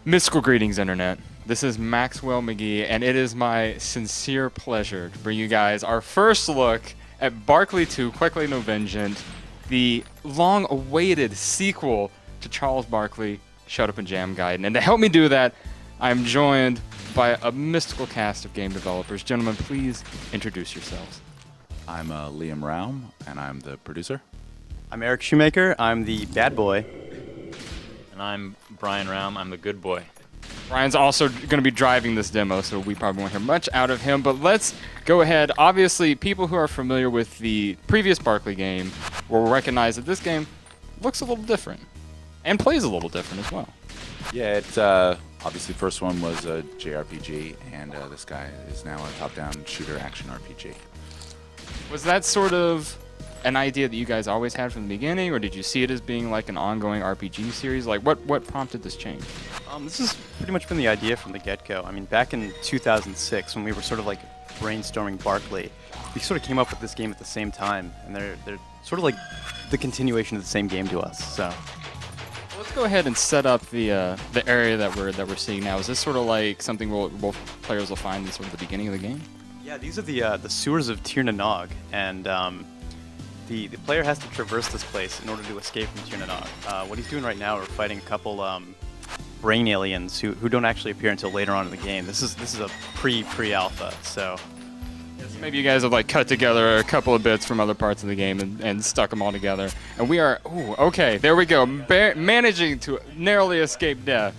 Mystical greetings, Internet. This is Maxwell McGee, and it is my sincere pleasure to bring you guys our first look at Barkley 2, Quickly No Vengeant, the long-awaited sequel to Charles Barkley, Shut Up and Jam Guide. And to help me do that, I'm joined by a mystical cast of game developers. Gentlemen, please introduce yourselves. I'm Liam Raum, and I'm the producer. I'm Eric Shoemaker. I'm the bad boy. And I'm Brian Raum. I'm the good boy. Brian's also going to be driving this demo, so we probably won't hear much out of him. But let's go ahead. Obviously, people who are familiar with the previous Barkley game will recognize that this game looks a little different and plays a little different as well. Yeah, it's obviously the first one was a JRPG, and this guy is now a top-down shooter action RPG. Was that sort of an idea that you guys always had from the beginning, or did you see it as being like an ongoing RPG series? Like, what prompted this change? This has pretty much been the idea from the get-go. I mean, back in 2006, when we were sort of like brainstorming Barkley, we sort of came up with this game at the same time, and they're sort of like the continuation of the same game to us. So Let's go ahead and set up the area that we're seeing now. Is this sort of like something both players will find in sort of the beginning of the game? yeah, these are the sewers of Tir na Nog, and the player has to traverse this place in order to escape from Tir na Nog. What he's doing right now, we're fighting a couple brain aliens who don't actually appear until later on in the game. This is a pre-alpha, so. Maybe you guys have like cut together a couple of bits from other parts of the game and stuck them all together. And we are, ooh, okay, there we go, managing to narrowly escape death.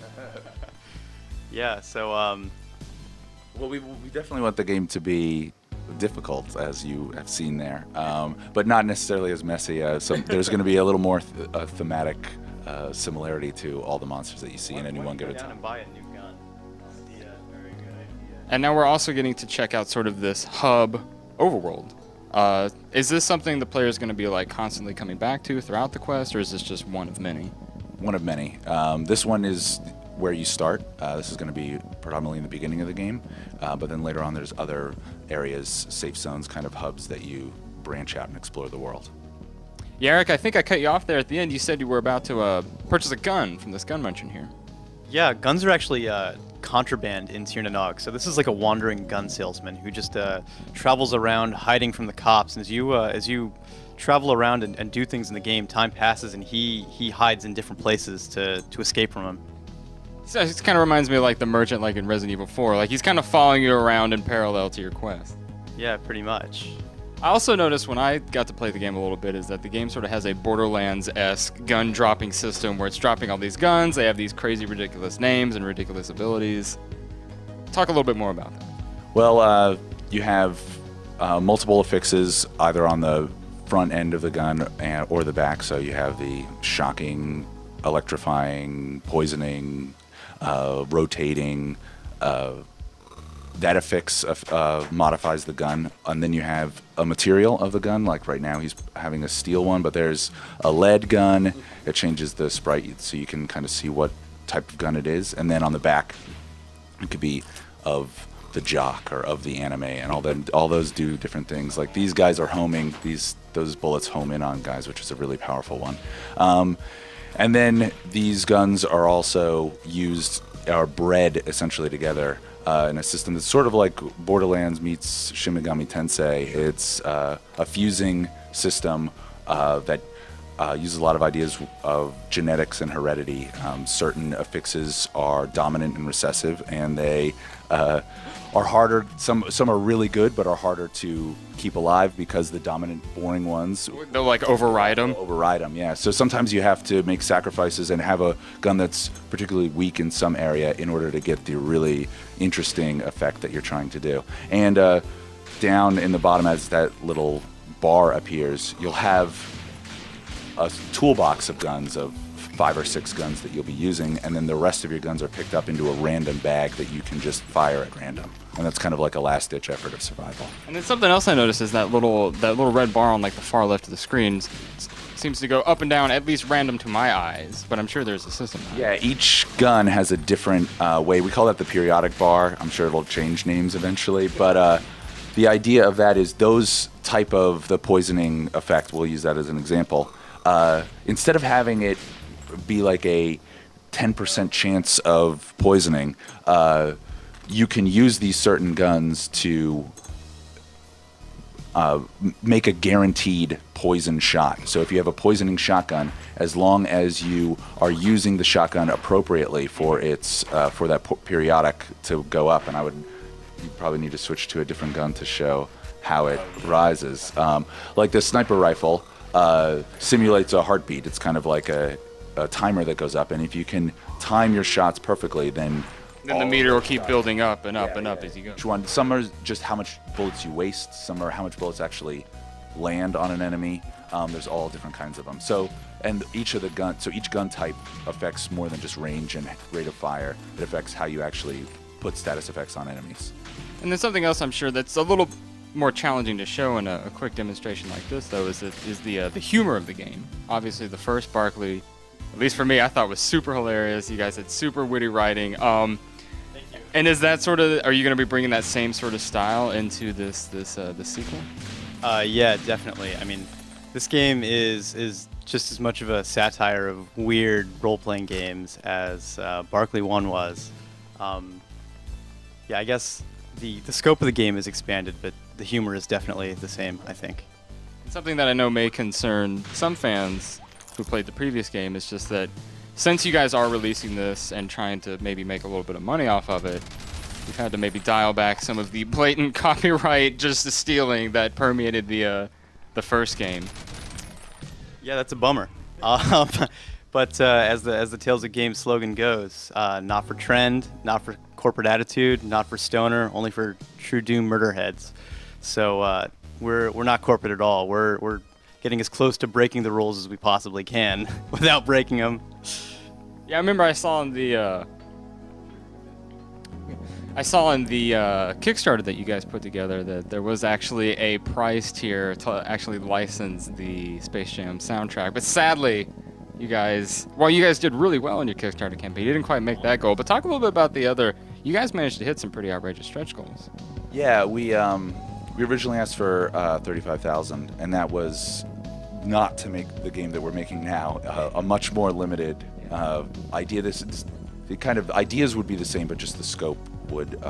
Yeah, so Well, we definitely want the game to be difficult, as you have seen there, but not necessarily as messy. So there's going to be a little more thematic similarity to all the monsters that you see in any one given down time. and buy a new gun. And now we're also getting to check out sort of this hub overworld. Is this something the player is going to be like constantly coming back to throughout the quest, or is this just one of many? One of many. This one is where you start. This is going to be predominantly in the beginning of the game, but then later on there's other areas, safe zones, kind of hubs that you branch out and explore the world. Yeah, Eric, I think I cut you off there at the end. You said you were about to purchase a gun from this gun merchant here. Yeah, guns are actually contraband in Tir na Nog. So this is like a wandering gun salesman who just travels around hiding from the cops. And as you travel around and do things in the game, time passes and he hides in different places to escape from him. So it kind of reminds me of like the merchant like in Resident Evil 4. Like he's kind of following you around in parallel to your quest. Yeah, pretty much. I also noticed when I got to play the game a little bit is that the game sort of has a Borderlands-esque gun dropping system where it's dropping all these guns. They have these crazy, ridiculous names and ridiculous abilities. Talk a little bit more about that. Well, you have multiple affixes either on the front end of the gun or the back. So you have the shocking, electrifying, poisoning, rotating. That affix modifies the gun, and then you have a material of the gun. Like right now, he's having a steel one, but there's a lead gun. It changes the sprite so you can kind of see what type of gun it is. And then on the back, it could be of the jock or of the anime, and all those do different things. Like these guys are homing; those bullets home in on guys, which is a really powerful one. And then these guns are also bred essentially together. In a system that's sort of like Borderlands meets Shin Megami Tensei. It's a fusing system that uses a lot of ideas of genetics and heredity. Certain affixes are dominant and recessive, and they are harder. Some are really good, but are harder to keep alive because the dominant, boring ones. They'll like override them? Override them, yeah. So sometimes you have to make sacrifices and have a gun that's particularly weak in some area in order to get the really interesting effect that you're trying to do. And down in the bottom, as that little bar appears, you'll have a toolbox of guns, of 5 or 6 guns that you'll be using, and then the rest of your guns are picked up into a random bag that you can just fire at random. And that's kind of like a last-ditch effort of survival. And then something else I noticed is that little red bar on like the far left of the screen seems to go up and down, at least random to my eyes, but I'm sure there's a system behind it. Yeah, each gun has a different way. We call that the periodic bar. I'm sure it'll change names eventually, but the idea of that is those type of the poisoning effect, we'll use that as an example, instead of having it be like a 10% chance of poisoning, you can use these certain guns to make a guaranteed poison shot. So if you have a poisoning shotgun, as long as you are using the shotgun appropriately for its for that periodic to go up, and you probably need to switch to a different gun to show how it rises. Like the sniper rifle simulates a heartbeat. It's kind of like a timer that goes up, and if you can time your shots perfectly, then the meter will keep building up and up and up as you go. Each one, some are just how much bullets you waste, some are how much bullets actually land on an enemy. There's all different kinds of them. So, and each gun type affects more than just range and rate of fire. It affects how you actually put status effects on enemies. And then something else I'm sure that's a little more challenging to show in a quick demonstration like this, though, is the humor of the game. Obviously, the first Barkley, at least for me, I thought was super hilarious. You guys had super witty writing. And is that sort of, are you going to be bringing that same sort of style into the sequel? Yeah, definitely. I mean, this game is just as much of a satire of weird role-playing games as Barkley 1 was. Yeah, I guess the scope of the game is expanded, but the humor is definitely the same, I think. Something that I know may concern some fans who played the previous game is just that since you guys are releasing this and trying to maybe make a little bit of money off of it, you've had to maybe dial back some of the blatant copyright just stealing that permeated the first game. Yeah, that's a bummer. But as the Tales of Games slogan goes, not for trend, not for corporate attitude, not for stoner, only for true doom murder heads. So we're not corporate at all. We're getting as close to breaking the rules as we possibly can without breaking them. Yeah, I remember I saw in the Kickstarter that you guys put together that there was actually a prize tier to actually license the Space Jam soundtrack. But sadly, you guys did really well in your Kickstarter campaign, you didn't quite make that goal. But talk a little bit about the other. You guys managed to hit some pretty outrageous stretch goals. Yeah, we originally asked for $35,000, and that was not to make the game that we're making now. A much more limited idea. The kind of ideas would be the same, but just the scope would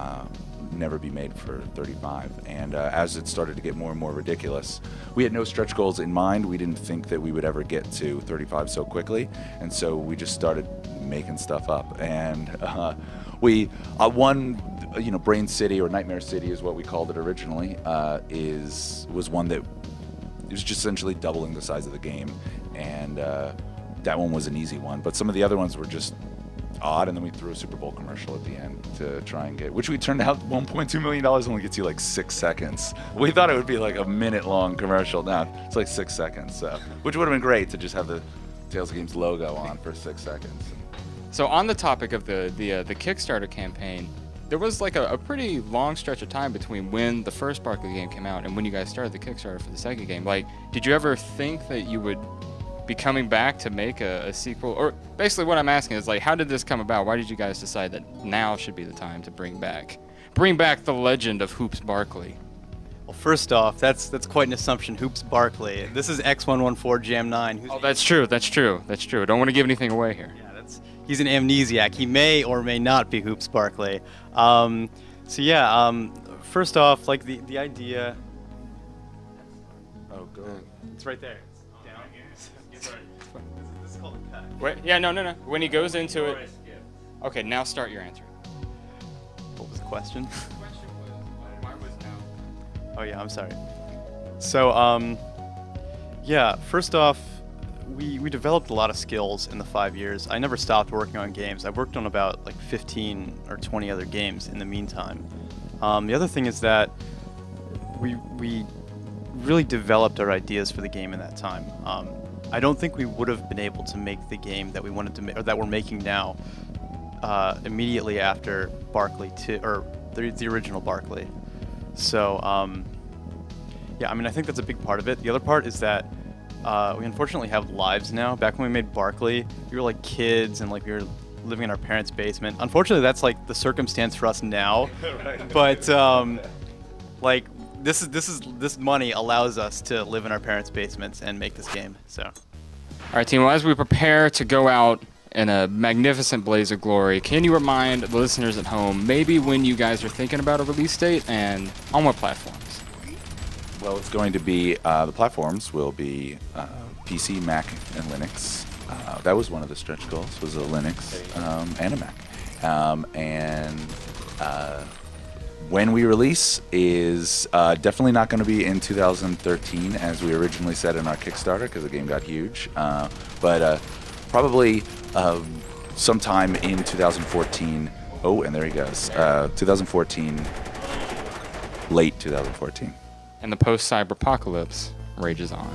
never be made for 35. And as it started to get more and more ridiculous, we had no stretch goals in mind. We didn't think that we would ever get to 35 so quickly, and so we just started making stuff up. And we Brain City, or Nightmare City is what we called it originally, was one that it was just essentially doubling the size of the game, and that one was an easy one. But some of the other ones were just odd, and then we threw a Super Bowl commercial at the end to try and get, which we turned out $1.2 million only gets you like 6 seconds. We thought it would be like a minute-long commercial. Now it's like 6 seconds, which would have been great to just have the Tales of Games logo on for 6 seconds. So on the topic of the Kickstarter campaign, there was like a pretty long stretch of time between when the first Barkley game came out and when you guys started the Kickstarter for the second game. Like, did you ever think that you would be coming back to make a sequel? Or basically what I'm asking is, like, how did this come about? Why did you guys decide that now should be the time to bring back the legend of Hoops Barkley? Well, first off, that's quite an assumption. Hoops Barkley. This is X114 Jam 9. Oh, that's true. That's true. I don't want to give anything away here. Yeah, he's an amnesiac. He may or may not be Hoops Barkley. First off, like the idea. Oh, good. It's right there. This is called a cut. Wait, yeah, no. When he goes into it. Okay, now start your answer. What was the question? The question was, why was now? Oh yeah, I'm sorry. So first off, we developed a lot of skills in the 5 years. I never stopped working on games. I worked on about like 15 or 20 other games in the meantime. The other thing is that we really developed our ideas for the game in that time. I don't think we would have been able to make the game that we wanted to make, or that we're making now, immediately after Barkley 2, or the original Barkley. So I think that's a big part of it. The other part is that we unfortunately have lives now. Back when we made Barkley, we were like kids and like we were living in our parents' basement. Unfortunately, that's like the circumstance for us now. Right. But like this money allows us to live in our parents' basements and make this game. So. All right, team. Well, as we prepare to go out in a magnificent blaze of glory. Can you remind the listeners at home maybe when you guys are thinking about a release date and on what platforms? Well, it's going to be, the platforms will be PC, Mac, and Linux. That was one of the stretch goals, was a Linux and a Mac. When we release is definitely not going to be in 2013 as we originally said in our Kickstarter because the game got huge, but probably sometime in 2014. Oh, and there he goes. 2014, late 2014. And the post-cyber apocalypse rages on.